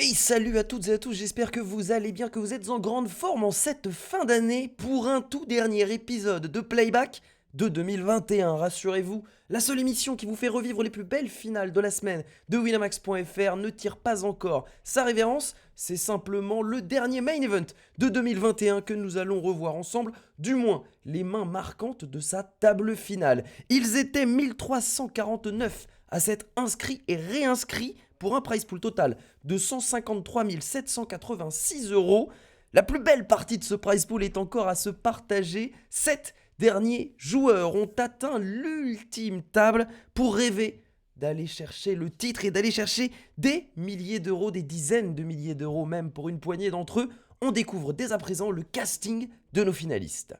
Hey, salut à toutes et à tous, j'espère que vous allez bien, que vous êtes en grande forme en cette fin d'année pour un tout dernier épisode de Playback de 2021. Rassurez-vous, la seule émission qui vous fait revivre les plus belles finales de la semaine de Winamax.fr ne tire pas encore sa révérence, c'est simplement le dernier main event de 2021 que nous allons revoir ensemble, du moins les mains marquantes de sa table finale. Ils étaient 1349 à s'être inscrits et réinscrits pour un prize pool total de 153 786 euros. La plus belle partie de ce prize pool est encore à se partager. 7 derniers joueurs ont atteint l'ultime table pour rêver d'aller chercher le titre et d'aller chercher des milliers d'euros, des dizaines de milliers d'euros même pour une poignée d'entre eux. On découvre dès à présent le casting de nos finalistes.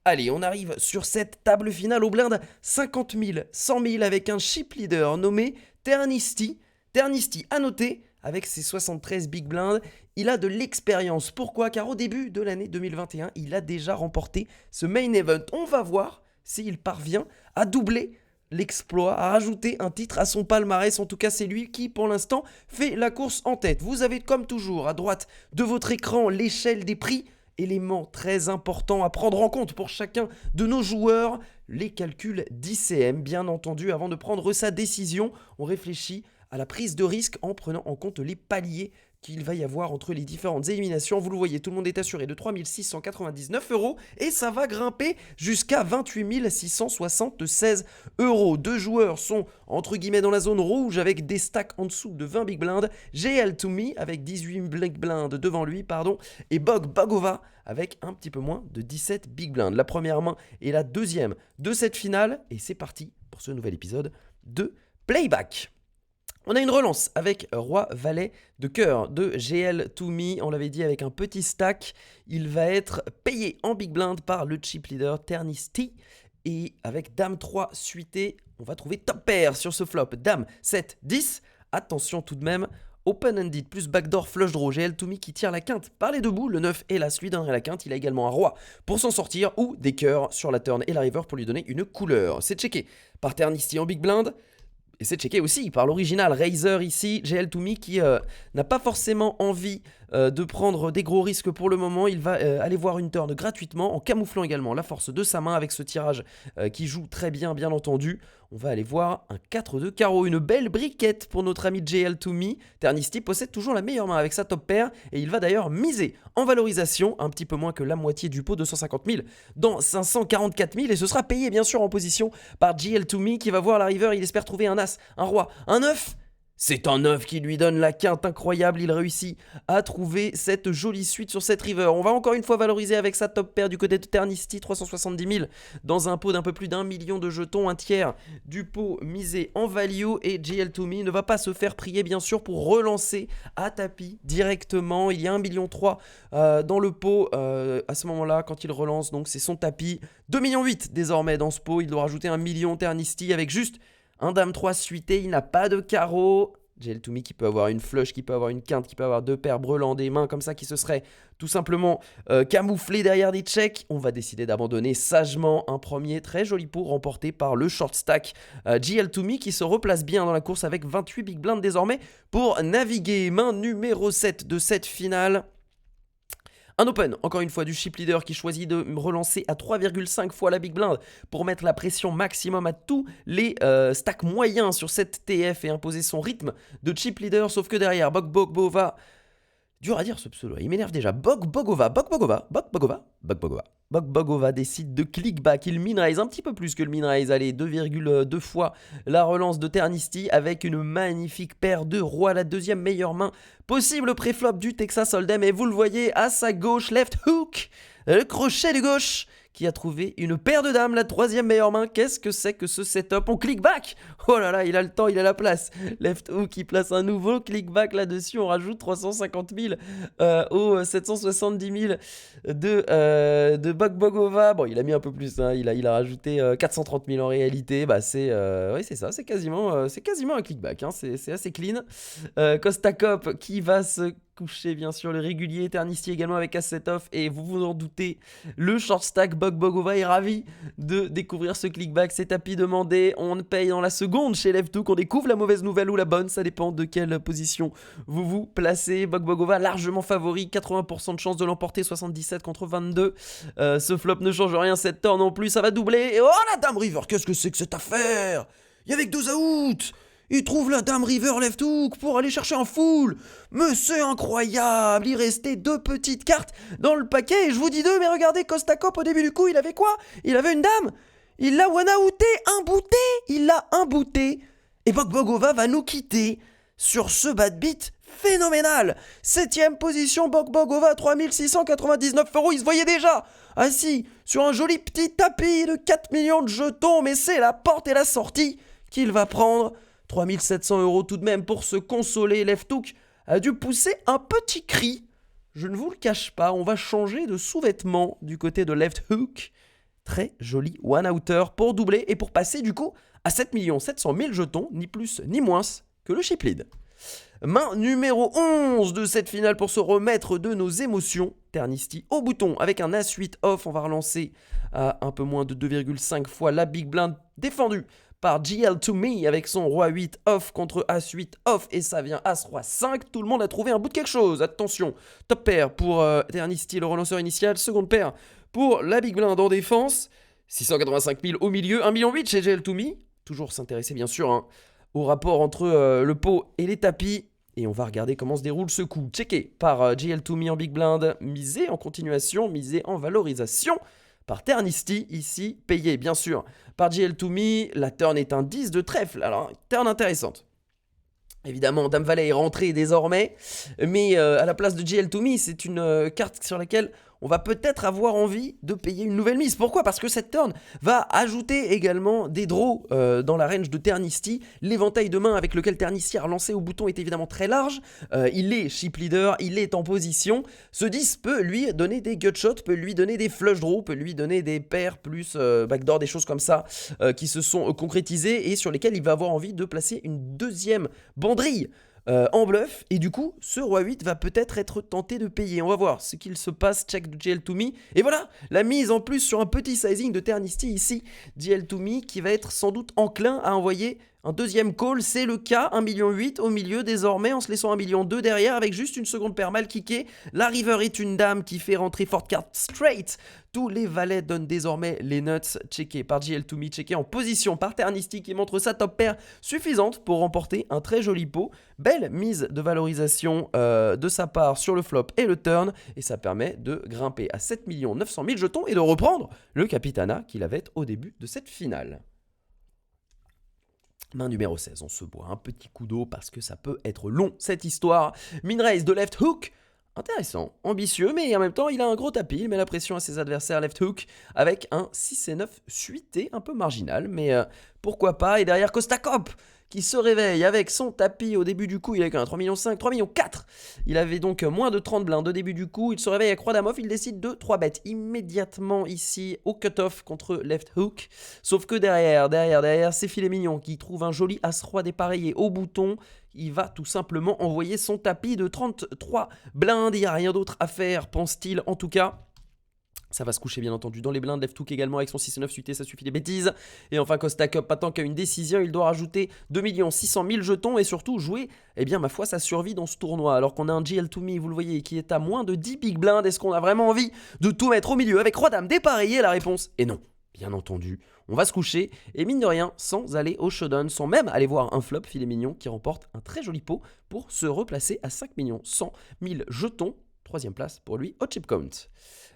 Allez, on arrive sur cette table finale au blind 50 000, 100 000 avec un chip leader nommé Ternisty. Ternisty, à noter, avec ses 73 big blinds, il a de l'expérience. Pourquoi ? Car au début de l'année 2021, il a déjà remporté ce main event. On va voir s'il parvient à doubler l'exploit, à rajouter un titre à son palmarès. En tout cas, c'est lui qui, pour l'instant, fait la course en tête. Vous avez, comme toujours, à droite de votre écran, l'échelle des prix. Élément très important à prendre en compte pour chacun de nos joueurs, les calculs d'ICM, bien entendu. Avant de prendre sa décision, on réfléchit à la prise de risque en prenant en compte les paliers qu'il va y avoir entre les différentes éliminations. Vous le voyez, tout le monde est assuré de 3 699 euros et ça va grimper jusqu'à 28 676 euros. Deux joueurs sont entre guillemets dans la zone rouge avec des stacks en dessous de 20 big blinds. GL2Me avec 18 big blinds devant lui, et Bog Bogova avec un petit peu moins de 17 big blinds. La première main et la deuxième de cette finale et c'est parti pour ce nouvel épisode de Playback. On a une relance avec Roi Valet de cœur de GL2Me, on l'avait dit avec un petit stack, il va être payé en big blind par le chip leader Ternisty et avec Dame 3 suité, on va trouver top pair sur ce flop, Dame 7, 10, attention tout de même, open-ended plus backdoor flush draw, GL2Me qui tire la quinte par les deux bouts, le 9 et l'as lui donnerait la quinte, il a également un roi pour s'en sortir ou des cœurs sur la turn et la river pour lui donner une couleur. C'est checké par Ternisty en big blind. Et c'est checké aussi par l'original Razer ici, GL2Me qui n'a pas forcément envie de prendre des gros risques pour le moment. Il va aller voir une turn gratuitement en camouflant également la force de sa main avec ce tirage qui joue très bien, bien entendu. On va aller voir un 4 de carreau, une belle briquette pour notre ami GL2Me. Ternisty possède toujours la meilleure main avec sa top pair et il va d'ailleurs miser en valorisation, un petit peu moins que la moitié du pot, 250 000 dans 544 000 et ce sera payé bien sûr en position par GL2Me qui va voir la river, il espère trouver un as, un roi, un 9. C'est un 9 qui lui donne la quinte incroyable, il réussit à trouver cette jolie suite sur cette river. On va encore une fois valoriser avec sa top pair du côté de Ternisty, 370 000 dans un pot d'un peu plus d'1 million de jetons, un tiers du pot misé en value et GL2Me ne va pas se faire prier bien sûr pour relancer à tapis directement. Il y a 1,3 million dans le pot à ce moment-là quand il relance, donc c'est son tapis. 2,8 millions désormais dans ce pot, il doit rajouter 1 million Ternisty avec juste un Dame 3 suité, il n'a pas de carreau. GL2Me qui peut avoir une flush, qui peut avoir une quinte, qui peut avoir deux paires brelant, des mains comme ça qui se seraient tout simplement camouflées derrière des checks. On va décider d'abandonner sagement un premier très joli pot remporté par le short stack GL2Me qui se replace bien dans la course avec 28 big blinds désormais pour naviguer. Main numéro 7 de cette finale. Un open, encore une fois, du chip leader qui choisit de relancer à 3,5 fois la big blind pour mettre la pression maximum à tous les stacks moyens sur cette TF et imposer son rythme de chip leader. Sauf que derrière, Bog Bogova, dur à dire ce pseudo, il m'énerve déjà. Bog Bogova décide de click back. Il min-raise un petit peu plus que le min-raise. Allez, 2,2 fois la relance de Ternisty avec une magnifique paire de rois. La deuxième meilleure main possible pré-flop du Texas Hold'em. Et vous le voyez à sa gauche, left hook, le crochet de gauche qui a trouvé une paire de dames, la troisième meilleure main. Qu'est-ce que c'est que ce setup ? On click back. Oh là là, il a le temps, il a la place. Left hook qui place un nouveau click back là-dessus. On rajoute 350 000 aux 770 000 de Bog Bogova. Bon, il a mis un peu plus, hein. il a rajouté 430 000 en réalité. Bah, oui, c'est ça, c'est quasiment un click back, hein. C'est assez clean. Costa Cop qui va se coucher bien sûr le régulier, Ternisti également avec Asset Off, et vous vous en doutez, le short stack Bog Bogova est ravi de découvrir ce clickback, c'est tapis demandé, on paye dans la seconde chez Left-Hook, on découvre la mauvaise nouvelle ou la bonne, ça dépend de quelle position vous vous placez. Bog Bogova largement favori, 80% de chance de l'emporter, 77 contre 22, ce flop ne change rien, cette turn non plus, ça va doubler, et oh la Dame River, qu'est-ce que c'est que cette affaire? Il y avait que 2 outs. Il trouve la Dame River Left Hook pour aller chercher un full. Mais c'est incroyable. Il restait 2 petites cartes dans le paquet. Et je vous dis 2, mais regardez, Costa Cop au début du coup, il avait quoi? Il avait une dame. Il l'a one-outé, un-booté. Il l'a un-booté. Et Bog Bogova va nous quitter sur ce bad beat phénoménal. 7ème position, Bog Bogova, 3699 €. Il se voyait déjà assis sur un joli petit tapis de 4 millions de jetons. Mais c'est la porte et la sortie qu'il va prendre. 3700 € tout de même pour se consoler. Left-Hook a dû pousser un petit cri. Je ne vous le cache pas, on va changer de sous-vêtements du côté de Left-Hook. Très joli one-outer pour doubler et pour passer du coup à 7 700 000 jetons, ni plus ni moins que le chip lead. Main numéro 11 de cette finale pour se remettre de nos émotions. Ternisti au bouton avec un As-8 off. On va relancer à un peu moins de 2,5 fois la big blind défendue par GL2Me avec son Roi 8 off contre As-8 off, et ça vient As-Roi 5. Tout le monde a trouvé un bout de quelque chose. Attention, top pair pour Ternisti, le relanceur initial. Seconde paire pour la big blind en défense. 685 000 au milieu. 1,8 million chez GL2Me. Toujours s'intéresser bien sûr au rapport entre le pot et les tapis. Et on va regarder comment se déroule ce coup. Checké par GL2Me en big blind. Misé en continuation, misé en valorisation par Ternisti, ici payé bien sûr par GL2Me. La turn est un 10 de trèfle, alors turn intéressante. Évidemment, Dame Valet est rentrée désormais, mais à la place de GL2Me, c'est une carte sur laquelle on va peut-être avoir envie de payer une nouvelle mise. Pourquoi? Parce que cette turn va ajouter également des draws dans la range de Ternisti. L'éventail de main avec lequel Ternisti a relancé au bouton est évidemment très large. Il est chip leader, il est en position. Ce 10 peut lui donner des gutshots, peut lui donner des flush draws, peut lui donner des paires plus backdoor, des choses comme ça qui se sont concrétisées et sur lesquelles il va avoir envie de placer une deuxième banderille en bluff, et du coup ce Roi 8 va peut-être être tenté de payer. On va voir ce qu'il se passe. Check de GL2Me, et voilà la mise en plus sur un petit sizing de Ternisti ici. GL2Me qui va être sans doute enclin à envoyer un deuxième call, c'est le cas. 1,8 million au milieu désormais, en se laissant 1,2 million derrière avec juste une seconde paire mal kickée. La river est une dame qui fait rentrer forte carte straight. Tous les valets donnent désormais les nuts. Checké par GL2Me, checké en position par Ternisti qui montre sa top paire suffisante pour remporter un très joli pot. Belle mise de valorisation de sa part sur le flop et le turn, et ça permet de grimper à 7 900 000 jetons et de reprendre le Capitana qu'il avait au début de cette finale. Main numéro 16, on se boit un petit coup d'eau parce que ça peut être long cette histoire. Min raise de Left-Hook, intéressant, ambitieux, mais en même temps il a un gros tapis, il met la pression à ses adversaires. Left-Hook avec un 6 et 9 suité, un peu marginal, mais pourquoi pas. Et derrière Costa Cop qui se réveille avec son tapis au début du coup. Il avait qu'un 3,5 millions, 3,4 millions. Il avait donc moins de 30 blindes au début du coup. Il se réveille avec Roi Dame off, il décide de 3 bêtes immédiatement ici au cut-off contre Left-Hook. Sauf que derrière, c'est Filet Mignon qui trouve un joli As-Roi dépareillé au bouton. Il va tout simplement envoyer son tapis de 33 blindes. Il n'y a rien d'autre à faire, pense-t-il en tout cas. Ça va se coucher bien entendu dans les blindes. Left-Hook également avec son 6 et 9 suité, ça suffit des bêtises. Et enfin Costa Cup attend qu'à une décision, il doit rajouter 2 600 000 jetons et surtout jouer, eh bien ma foi, sa survie dans ce tournoi. Alors qu'on a un GL2Me, vous le voyez, qui est à moins de 10 big blindes. Est-ce qu'on a vraiment envie de tout mettre au milieu avec Roi Dame dépareillé? La réponse est non. Bien entendu, on va se coucher et mine de rien, sans aller au showdown, sans même aller voir un flop, Filet Mignon qui remporte un très joli pot pour se replacer à 5 100 000 jetons. Troisième place pour lui au chip count.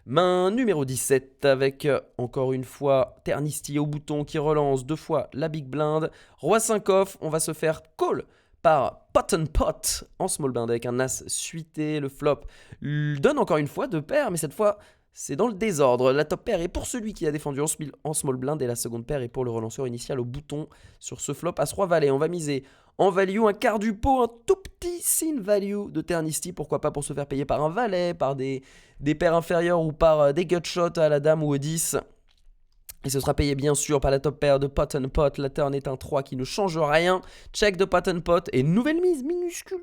Main numéro 17 avec encore une fois Ternisti au bouton qui relance 2 fois la big blind. Roi 5 off, on va se faire call par Pot and Pot en small blind avec un as suité. Le flop donne encore une fois 2 paires, mais cette fois c'est dans le désordre. La top paire est pour celui qui a défendu en small blind et la seconde paire est pour le relanceur initial au bouton sur ce flop. As-Roi Valet, on va miser en value, un quart du pot, un tout petit sin value de Ternisti. Pourquoi pas pour se faire payer par un valet, par des paires inférieures ou par des gutshots à la dame ou au 10. Et ce sera payé bien sûr par la top pair de Pot and Pot. La turn est un 3 qui ne change rien. Check de Pot and Pot. Et nouvelle mise, minuscule.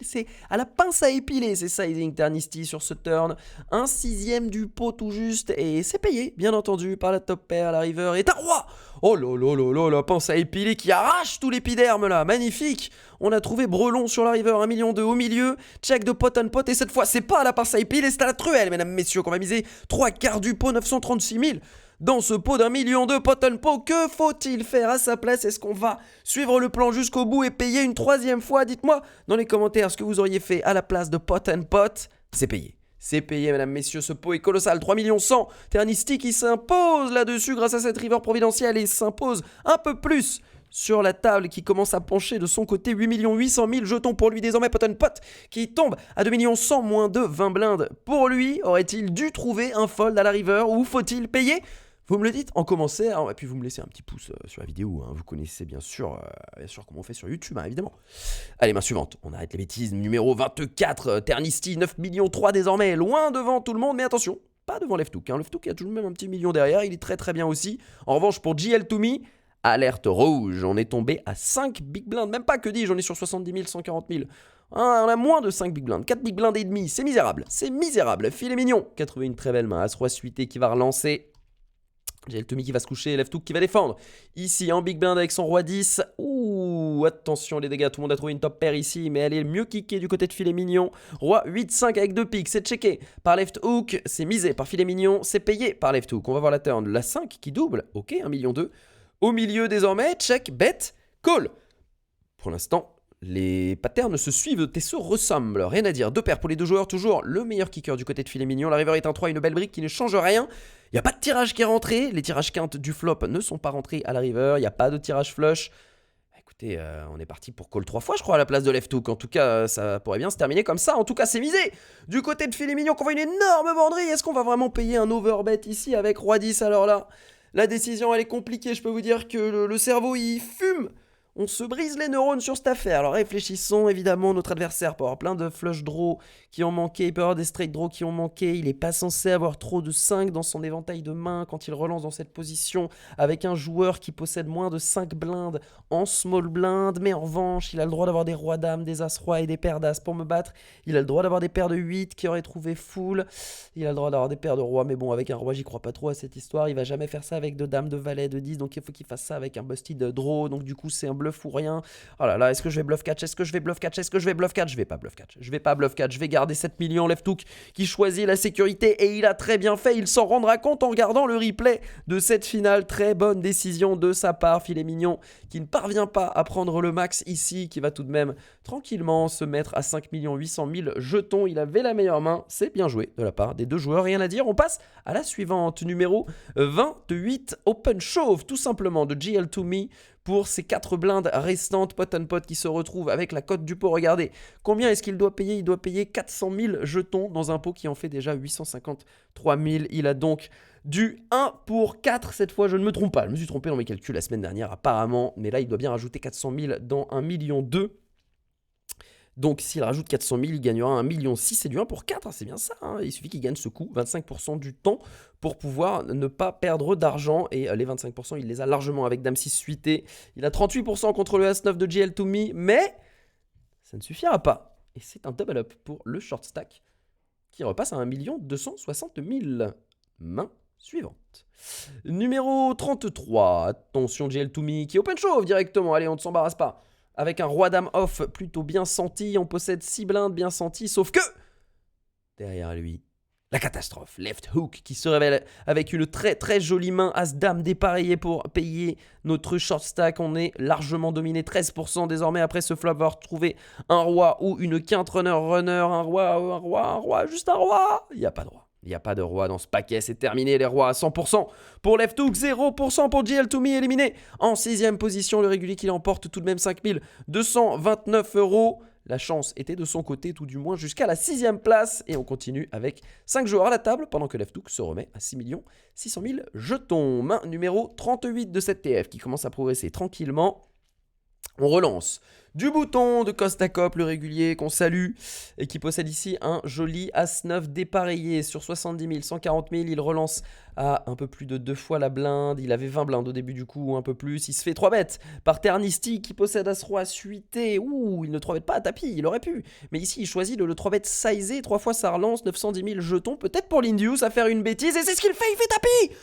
C'est à la pince à épiler, c'est Sizing Eternity sur ce turn. Un 6ème du pot tout juste. Et c'est payé, bien entendu, par la top pair. La river est un roi. Oh là là là là, la pince à épiler qui arrache tout l'épiderme là. Magnifique. On a trouvé Brelon sur la river, 1,2 million au milieu. Check de Pot and Pot. Et cette fois, c'est pas à la pince à épiler, c'est à la truelle, mesdames, messieurs, qu'on va miser 3 quarts du pot, 936 000. Dans ce pot d'1,2 million, Pot and Pot, que faut-il faire à sa place? Est-ce qu'on va suivre le plan jusqu'au bout et payer une 3e fois? Dites-moi dans les commentaires ce que vous auriez fait à la place de Pot and Pot. C'est payé. C'est payé, mesdames, messieurs, ce pot est colossal. 3 100 000. Ternisty qui s'impose là-dessus grâce à cette river providentielle et s'impose un peu plus sur la table qui commence à pencher de son côté. 8 800 000 jetons pour lui désormais. Pot and Pot qui tombe à 2 100 000 moins de 20 blindes pour lui. Aurait-il dû trouver un fold à la river ou faut-il payer? Vous me le dites en commentaire, et puis vous me laissez un petit pouce sur la vidéo, hein. Vous connaissez bien sûr comment on fait sur YouTube, hein, évidemment. Allez, main suivante, on arrête les bêtises, numéro 24, Ternisty, 9 millions 3 désormais, loin devant tout le monde, mais attention, pas devant Leftouk, hein. Leftouk a tout de même un petit million derrière, il est très très bien aussi. En revanche, pour GL2Me, alerte rouge, on est tombé à 5 big blinds, même pas que dis-je, on est sur 70 000, 140 000. On a moins de 5 big blinds, 4 big blinds et demi, c'est misérable, filet mignon, qui a trouvé une très belle main, As-Roi suité qui va relancer. GL2Me qui va se coucher, Leftouk qui va défendre. Ici, en big blind avec son roi 10. Ouh, attention les dégâts, tout le monde a trouvé une top pair ici, mais elle est mieux kickée du côté de filet mignon. Roi 8-5 avec 2 piques, c'est checké par Leftouk, c'est misé par filet mignon, c'est payé par Leftouk. On va voir la turn, la 5 qui double, ok, 1,2 million. Au milieu désormais, check, bet, call. Pour l'instant, les patterns se suivent et se ressemblent. Rien à dire. 2 paires pour les deux joueurs. Toujours le meilleur kicker du côté de filet mignon. La river est un 3, une belle brique qui ne change rien. Il n'y a pas de tirage qui est rentré. Les tirages quintes du flop ne sont pas rentrés à la river. Il n'y a pas de tirage flush. Écoutez, on est parti pour call 3 fois, je crois, à la place de Leftouk. En tout cas, ça pourrait bien se terminer comme ça. En tout cas, c'est misé. Du côté de filet mignon, qu'on voit une énorme banderie. Est-ce qu'on va vraiment payer un overbet ici avec roi 10? Alors là, la décision, elle est compliquée. Je peux vous dire que le cerveau, il fume. On se brise les neurones sur cette affaire. Alors réfléchissons, évidemment, notre adversaire peut avoir plein de flush draws qui ont manqué, il peut avoir des straight draws qui ont manqué, il n'est pas censé avoir trop de 5 dans son éventail de main quand il relance dans cette position avec un joueur qui possède moins de 5 blindes en small blind, mais en revanche, il a le droit d'avoir des rois dames, des as rois et des paires d'as pour me battre, il a le droit d'avoir des paires de 8 qui auraient trouvé full, il a le droit d'avoir des paires de rois, mais bon, avec un roi, j'y crois pas trop à cette histoire, il va jamais faire ça avec de dames, de valets, de 10, donc il faut qu'il fasse ça avec un busted draw, donc du coup, c'est un bluff ou rien. Oh là là, est-ce que je vais bluff catch? Est-ce que je vais bluff catch? Est-ce que je vais bluff catch? Je vais pas bluff catch. Je vais pas bluff catch. Je vais garder 7 millions. Leftouk qui choisit la sécurité et il a très bien fait. Il s'en rendra compte en regardant le replay de cette finale. Très bonne décision de sa part. Filet mignon qui ne parvient pas à prendre le max ici, qui va tout de même tranquillement se mettre à 5 800 000 jetons. Il avait la meilleure main. C'est bien joué de la part des deux joueurs. Rien à dire. On passe à la suivante. Numéro 28. Open Chauve, tout simplement, de GL2Me. Pour ces 4 blindes restantes, Pot and Pot qui se retrouve avec la cote du pot. Regardez, combien est-ce qu'il doit payer? Il doit payer 400 000 jetons dans un pot qui en fait déjà 853 000. Il a donc du 1 pour 4 cette fois, je ne me trompe pas. Je me suis trompé dans mes calculs la semaine dernière apparemment, mais là il doit bien rajouter 400 000 dans 1,2 million. Donc s'il rajoute 400 000, il gagnera 1,6 million. C'est du 1 pour 4, hein, c'est bien ça. Hein. Il suffit qu'il gagne ce coup, 25% du temps, pour pouvoir ne pas perdre d'argent. Et les 25%, il les a largement avec Dame 6 suité. Il a 38% contre le As-9 de GL2Me, mais ça ne suffira pas. Et c'est un double up pour le short stack, qui repasse à 1 260 000. Main suivante. Numéro 33. Attention, GL2Me qui open shove directement. Allez, on ne s'embarrasse pas. Avec un roi dame off plutôt bien senti, on possède 6 blindes bien senties, sauf que derrière lui, la catastrophe, Left Hook qui se révèle avec une très très jolie main, as dame dépareillée pour payer notre short stack. On est largement dominé, 13% désormais après ce flop, avoir trouvé un roi ou une quinte runner, un roi, juste un roi. Il n'y a pas de roi. Il n'y a pas de roi dans ce paquet, c'est terminé les rois à 100%. Pour Left Hook, 0% pour GL2Me éliminé. En 6ème position, le régulier qui l'emporte tout de même 5 229 €. La chance était de son côté, tout du moins jusqu'à la 6ème place. Et on continue avec 5 joueurs à la table pendant que Left Hook se remet à 6 600 000 jetons. Main numéro 38 de cette TF qui commence à progresser tranquillement. On relance du bouton de Kostakop, le régulier qu'on salue, et qui possède ici un joli As-9 dépareillé sur 70 000, 140 000. Il relance à un peu plus de 2 fois la blinde. Il avait 20 blindes au début du coup, un peu plus. Il se fait 3 bêtes par Ternisty qui possède As-Roi suité. Ouh, il ne 3 bêtes pas à tapis, il aurait pu. Mais ici, il choisit de le 3 bêtes sizé. 3 fois ça relance, 910 000 jetons. Peut-être pour l'Indius à faire une bêtise, et c'est ce qu'il fait, il fait tapis.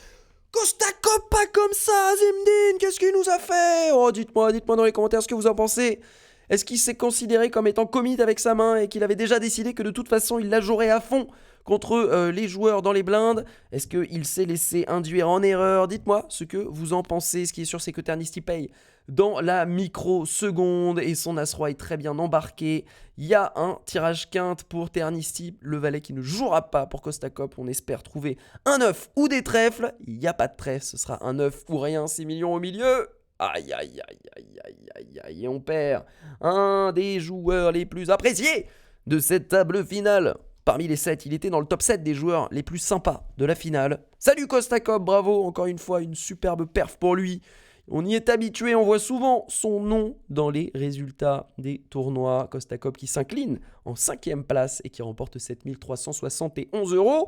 Kostakop, pas comme ça, Zimdin, qu'est-ce qu'il nous a fait? Oh, dites-moi dans les commentaires ce que vous en pensez. Est-ce qu'il s'est considéré comme étant commit avec sa main et qu'il avait déjà décidé que de toute façon il la jouerait à fond contre les joueurs dans les blindes? Est-ce qu'il s'est laissé induire en erreur? Dites-moi ce que vous en pensez. Ce qui est sûr, c'est que Ternisty paye dans la microseconde et son As-Roi est très bien embarqué. Il y a un tirage quinte pour Ternisty, le valet qui ne jouera pas pour Kostakop. On espère trouver un œuf ou des trèfles. Il n'y a pas de trèfle, ce sera un œuf ou rien, 6 millions au milieu. Aïe, aïe, aïe, aïe, aïe, aïe, aïe, et on perd un des joueurs les plus appréciés de cette table finale. Parmi les 7, il était dans le top 7 des joueurs les plus sympas de la finale. Salut Kostakop, bravo, encore une fois, une superbe perf pour lui. On y est habitué, on voit souvent son nom dans les résultats des tournois. Kostakop qui s'incline en 5e place et qui remporte 7 371 €.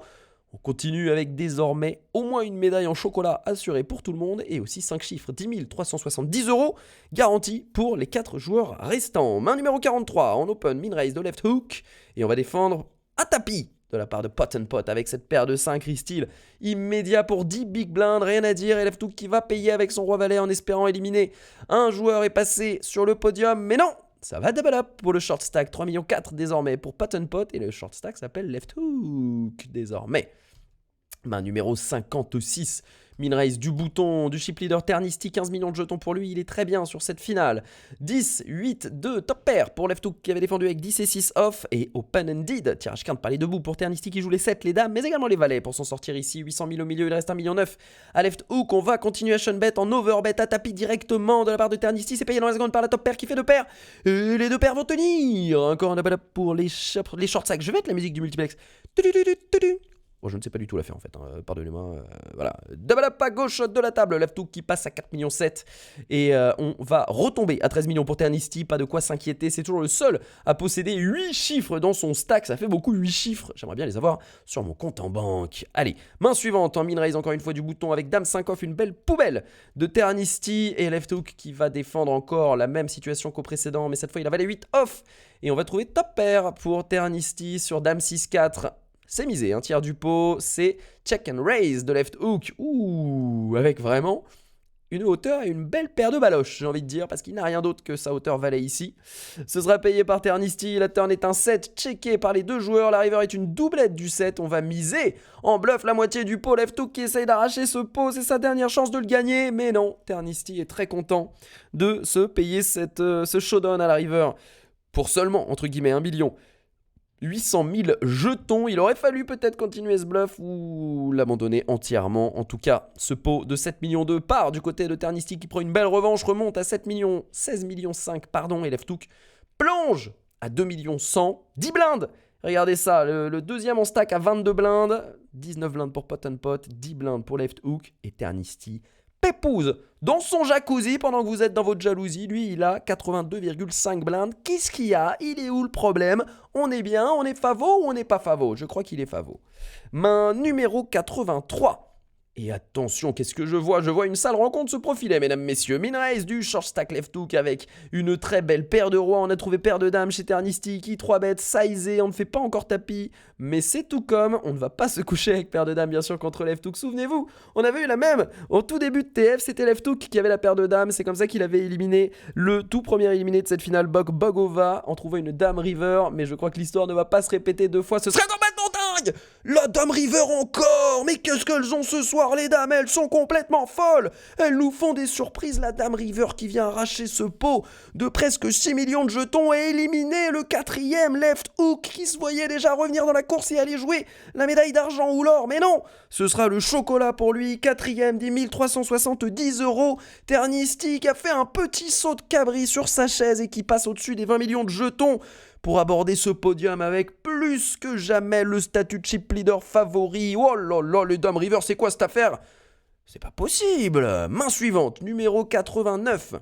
On continue avec désormais au moins une médaille en chocolat assurée pour tout le monde et aussi 5 chiffres, 10 370 € garantis pour les 4 joueurs restants. Main numéro 43 en open, min raise de left hook et on va défendre à tapis de la part de Pot and Pot avec cette paire de 5 Ristil immédiat pour 10 big blinds, rien à dire, et left hook qui va payer avec son roi valet en espérant éliminer un joueur est passé sur le podium, mais non! Ça va double up pour le short stack, 3,4 millions désormais pour Pot and Pot et le short stack s'appelle left hook désormais. Main numéro 56, min raise du bouton du chip leader Ternisty, 15 millions de jetons pour lui, il est très bien sur cette finale. 10, 8, 2, top pair pour left hook qui avait défendu avec 10 et 6 off et open ended. Tirage quinte par les debout pour Ternisty qui joue les 7, les dames, mais également les valets pour s'en sortir ici. 800 000 au milieu, il reste 1,9 million à left hook. On va continuation bet en overbet à tapis directement de la part de Ternisty. C'est payé dans la seconde par la top pair qui fait 2 paires. Et les 2 paires vont tenir. Encore un double up pour les short sacks. Je vais mettre la musique du multiplex. Bon, je ne sais pas du tout la faire en fait, hein. Pardonnez-moi. Voilà. Double up à gauche de la table, left hook qui passe à 4,7 millions. Et on va retomber à 13 millions pour Ternisty. Pas de quoi s'inquiéter. C'est toujours le seul à posséder 8 chiffres dans son stack. Ça fait beaucoup, 8 chiffres. J'aimerais bien les avoir sur mon compte en banque. Allez, main suivante en min raise encore une fois du bouton avec Dame 5 off. Une belle poubelle de Ternisty. Et left hook qui va défendre encore la même situation qu'au précédent. Mais cette fois, il avait les 8 off. Et on va trouver top pair pour Ternisty sur Dame 6-4. C'est misé, un tiers du pot, c'est check and raise de left hook. Ouh, avec vraiment une hauteur et une belle paire de baloches, j'ai envie de dire, parce qu'il n'a rien d'autre que sa hauteur valet ici. Ce sera payé par Ternisty, la turn est un 7, checké par les 2 joueurs, la river est une doublette du 7, on va miser en bluff la moitié du pot, left hook qui essaye d'arracher ce pot, c'est sa dernière chance de le gagner, mais non, Ternisty est très content de se payer ce showdown à la river pour seulement, entre guillemets, 1 million. 800 000 jetons, il aurait fallu peut-être continuer ce bluff ou l'abandonner entièrement. En tout cas, ce pot de 7 millions part du côté de Ternisty qui prend une belle revanche, remonte à 7 millions, 16 millions 5, pardon, et left hook plonge à 2 millions 100, 10 blindes. Regardez ça, le deuxième en stack à 22 blindes, 19 blindes pour Pot and Pot, 10 blindes pour left hook et Ternisty pépouze dans son jacuzzi pendant que vous êtes dans votre jalousie. Lui, il a 82,5 blindes. Qu'est-ce qu'il y a? Il est où le problème? On est bien? On est favo ou on n'est pas favo? Je crois qu'il est favo. Main numéro 83. Et attention, qu'est-ce que je vois? Je vois une sale rencontre se profiler, mesdames, messieurs. Min raise du short stack left hook avec une très belle paire de rois. On a trouvé paire de dames chez Ternisty qui 3 bêtes, sizé. On ne fait pas encore tapis, mais c'est tout comme. On ne va pas se coucher avec paire de dames, bien sûr, contre left hook. Souvenez-vous, on avait eu la même au tout début de TF. C'était left hook qui avait la paire de dames. C'est comme ça qu'il avait éliminé le tout premier éliminé de cette finale, Bogova, en trouvant une dame river. Mais je crois que l'histoire ne va pas se répéter 2 fois. Ce serait complètement dingue! La dame river encore! Mais qu'est-ce qu'elles ont ce soir, les dames? Elles sont complètement folles! Elles nous font des surprises, la dame river qui vient arracher ce pot de presque 6 millions de jetons et éliminer le 4e left hook qui se voyait déjà revenir dans la course et aller jouer la médaille d'argent ou l'or. Mais non! Ce sera le chocolat pour lui, 4e, 10 370 €. Ternisty qui a fait un petit saut de cabri sur sa chaise et qui passe au-dessus des 20 millions de jetons pour aborder ce podium avec plus que jamais le statut de chip leader favori. Oh là là, les dames river, c'est quoi cette affaire? C'est pas possible. Main suivante, numéro 89.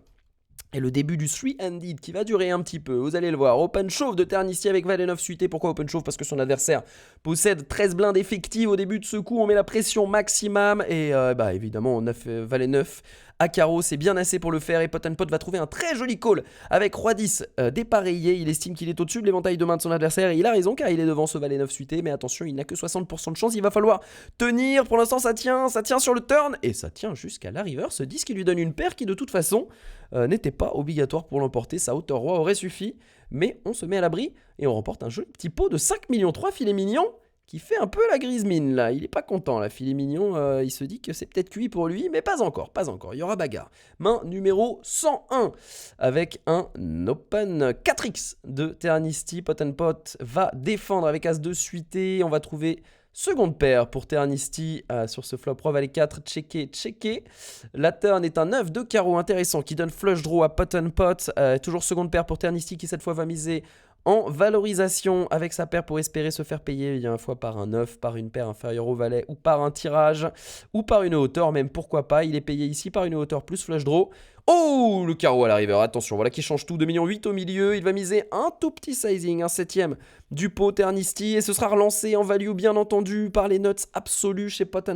Et le début du 3-handed qui va durer un petit peu, vous allez le voir. Open Shove de Ternisti avec Valet 9 suité. Pourquoi Open Shove? Parce que son adversaire possède 13 blindes effectives au début de ce coup. On met la pression maximum et évidemment on a fait Valet 9 à carreau, c'est bien assez pour le faire et Pot va trouver un très joli call avec Roi 10 dépareillé. Il estime qu'il est au-dessus de l'éventail de main de son adversaire et il a raison car il est devant ce Valet 9 suité. Mais attention, il n'a que 60% de chance, il va falloir tenir. Pour l'instant ça tient sur le turn et ça tient jusqu'à la river. Ce 10 qui lui donne une paire qui de toute façon n'était pas obligatoire pour l'emporter. Sa hauteur roi aurait suffi, mais on se met à l'abri et on remporte un joli petit pot de 5 millions 3 filet mignon qui fait un peu la grise mine là. Il est pas content là, filet mignon. Il se dit que c'est peut-être cuit pour lui, mais pas encore. Il y aura bagarre. Main numéro 101 avec un Open 4x de Ternisti. Pot va défendre avec As de suité. On va trouver seconde paire pour Ternisti sur ce flop. Roi Valet 4, checké. La turn est un 9 de carreau intéressant qui donne flush draw à Pot. Toujours seconde paire pour Ternisti qui cette fois va miser en valorisation avec sa paire pour espérer se faire payer bien fois par un 9, par une paire inférieure au valet ou par un tirage ou par une hauteur même, pourquoi pas. Il est payé ici par une hauteur plus flush draw. Oh, le carreau à la river, attention, voilà qui change tout, 2,8 millions au milieu, il va miser un tout petit sizing, un septième du pot Ternisti et ce sera relancé en value bien entendu par les nuts absolus chez Pot,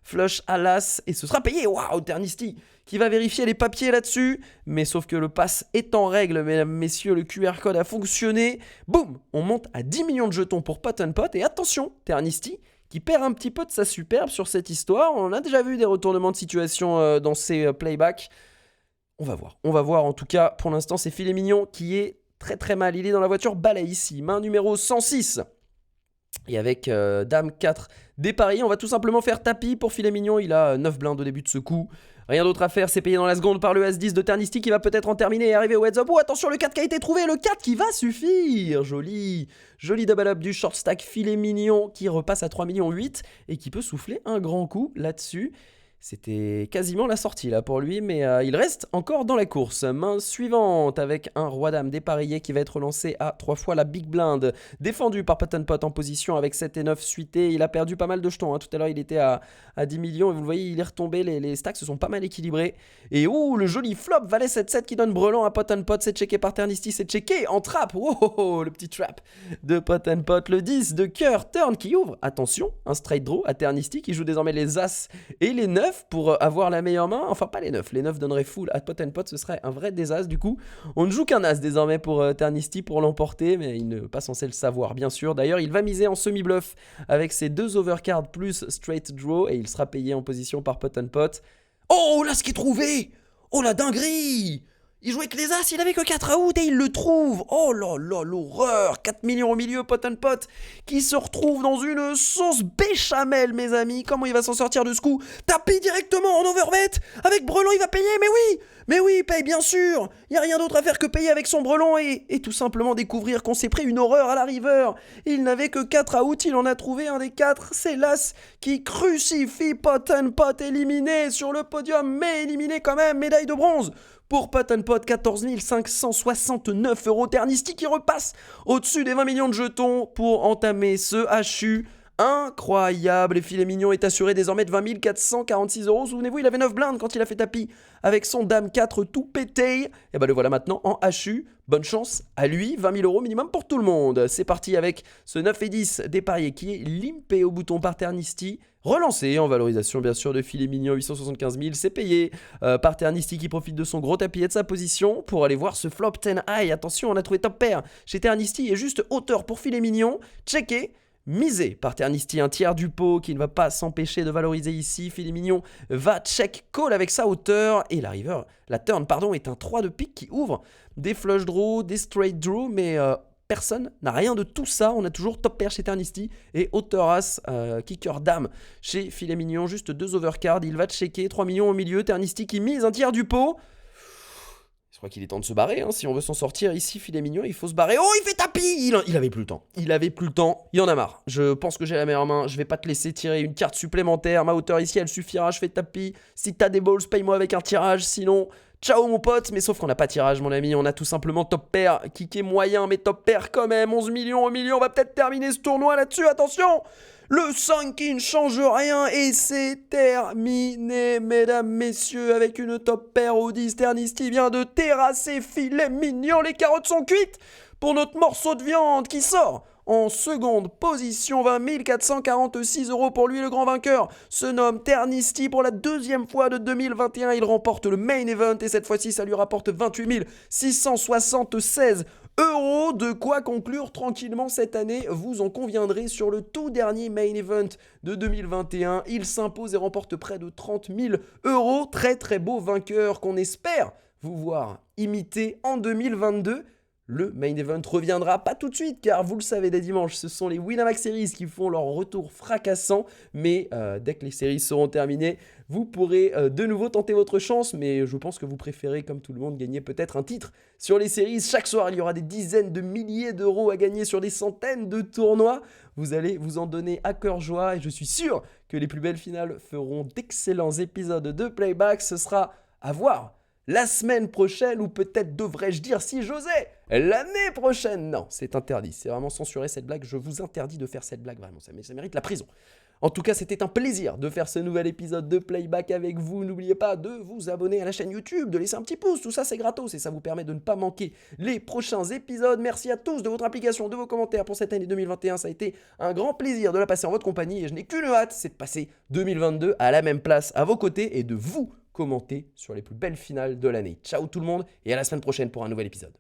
flush à l'as et ce sera payé. Waouh, Ternisti qui va vérifier les papiers là-dessus, mais sauf que le pass est en règle, mesdames, messieurs, le QR code a fonctionné. Boum, on monte à 10 millions de jetons pour Pot et attention, Ternisti qui perd un petit peu de sa superbe sur cette histoire. On a déjà vu des retournements de situation dans ses playbacks. On va voir en tout cas, pour l'instant c'est filet mignon qui est très très mal, il est dans la voiture balai ici, main numéro 106. Et avec Dame 4 dépareillé, on va tout simplement faire tapis pour filet mignon, il a 9 blindes au début de ce coup. Rien d'autre à faire, c'est payé dans la seconde par le As-10 de Ternisti qui va peut-être en terminer et arriver au heads-up. Oh attention, le 4 qui a été trouvé, le 4 qui va suffire. Joli double-up du short stack filet mignon qui repasse à 3,8 millions et qui peut souffler un grand coup là-dessus. C'était quasiment la sortie là pour lui, mais il reste encore dans la course. Main suivante avec un roi-dame dépareillé qui va être lancé à 3 fois la big blind. Défendu par Pot en position avec 7 et 9 suité. Il a perdu pas mal de jetons. Tout à l'heure, il était à 10 millions et vous le voyez, il est retombé. Les stacks se sont pas mal équilibrés. Et le joli flop Valet 7-7 qui donne brelan à Pot. C'est checké par Ternisti, c'est checké en trap. Le petit trap de Pot. Le 10 de cœur, turn qui ouvre. Attention, un straight draw à Ternisti qui joue désormais les As et les 9. Pour avoir la meilleure main, enfin pas les 9 donneraient full à Pot, ce serait un vrai désas. Du coup on ne joue qu'un As désormais pour Ternisti pour l'emporter, mais il n'est pas censé le savoir bien sûr. D'ailleurs il va miser en semi-bluff avec ses 2 overcards plus straight draw et il sera payé en position par Pot. Oh là ce qui est trouvé, oh la dinguerie. Il jouait avec les As, il avait que 4 out et il le trouve. Oh là là, l'horreur. 4 millions au milieu, Pot qui se retrouve dans une sauce béchamel, mes amis. Comment il va s'en sortir de ce coup? Tapis directement en overbet. Avec brelan, il va payer, mais oui, il paye bien sûr. Il n'y a rien d'autre à faire que payer avec son brelan et tout simplement découvrir qu'on s'est pris une horreur à la river. Il n'avait que 4 out, il en a trouvé un des 4. C'est l'As qui crucifie Pot éliminé sur le podium, mais éliminé quand même, médaille de bronze. Pour Pot, 14 569 €. Ternisti qui repasse au-dessus des 20 millions de jetons pour entamer ce HU. Incroyable, et filet mignon est assuré désormais de 20 446 €. Souvenez-vous, il avait 9 blindes quand il a fait tapis avec son Dame 4 tout pété. Et le voilà maintenant en HU. Bonne chance à lui, 20 000 € minimum pour tout le monde. C'est parti avec ce 9 et 10 dépareillé qui est limpé au bouton par Ternisti. Relancé en valorisation bien sûr de filet mignon, 875 000, c'est payé par Ternisti qui profite de son gros tapis et de sa position pour aller voir ce flop 10 high. Attention, on a trouvé top pair chez Ternisti et juste hauteur pour filet mignon, checké. Misé par Ternisti, un tiers du pot qui ne va pas s'empêcher de valoriser ici. Filet mignon va check call avec sa hauteur. Et la turn est un 3 de pique qui ouvre des flush draw, des straight draw. Mais personne n'a rien de tout ça. On a toujours top pair chez Ternisti et hauteur as, kicker dame chez filet mignon. Juste 2 overcards. Il va checker 3 millions au milieu. Ternisti qui mise un tiers du pot. Je crois qu'il est temps de se barrer, si on veut s'en sortir ici, filet mignon, il faut se barrer. Oh, il fait tapis. Il avait plus le temps, il en a marre. Je pense que j'ai la meilleure main, je vais pas te laisser tirer une carte supplémentaire. Ma hauteur ici, elle suffira, je fais tapis. Si t'as des balls, paye-moi avec un tirage, sinon... Ciao mon pote, mais sauf qu'on n'a pas tirage mon ami, on a tout simplement top pair, kick est moyen mais top pair quand même, 11 millions au milieu, on va peut-être terminer ce tournoi là-dessus, attention. Le 5 qui ne change rien et c'est terminé, mesdames, messieurs, avec une top paire au 10. Ternisti vient de terrasser, filet mignon, les carottes sont cuites pour notre morceau de viande qui sort en seconde position. 20 446 € pour lui, le grand vainqueur se nomme Ternisti pour la deuxième fois de 2021. Il remporte le main event et cette fois-ci ça lui rapporte 28 676 €. De quoi conclure tranquillement cette année, vous en conviendrez, sur le tout dernier main event de 2021. Il s'impose et remporte près de 30 000 €. Très très beau vainqueur qu'on espère vous voir imiter en 2022. Le main event reviendra pas tout de suite car vous le savez, dès dimanche ce sont les Winamax Series qui font leur retour fracassant, mais dès que les séries seront terminées vous pourrez de nouveau tenter votre chance, mais je pense que vous préférez comme tout le monde gagner peut-être un titre sur les séries. Chaque soir il y aura des dizaines de milliers d'euros à gagner sur des centaines de tournois. Vous allez vous en donner à cœur joie et je suis sûr que les plus belles finales feront d'excellents épisodes de Playback. Ce sera à voir la semaine prochaine, ou peut-être devrais-je dire, si j'osais, l'année prochaine. Non, c'est interdit, c'est vraiment censuré cette blague, je vous interdis de faire cette blague, vraiment, ça mérite la prison. En tout cas, c'était un plaisir de faire ce nouvel épisode de Playback avec vous. N'oubliez pas de vous abonner à la chaîne YouTube, de laisser un petit pouce, tout ça c'est gratos et ça vous permet de ne pas manquer les prochains épisodes. Merci à tous de votre implication, de vos commentaires pour cette année 2021. Ça a été un grand plaisir de la passer en votre compagnie et je n'ai qu'une hâte, c'est de passer 2022 à la même place à vos côtés et de vous commenter sur les plus belles finales de l'année. Ciao tout le monde et à la semaine prochaine pour un nouvel épisode.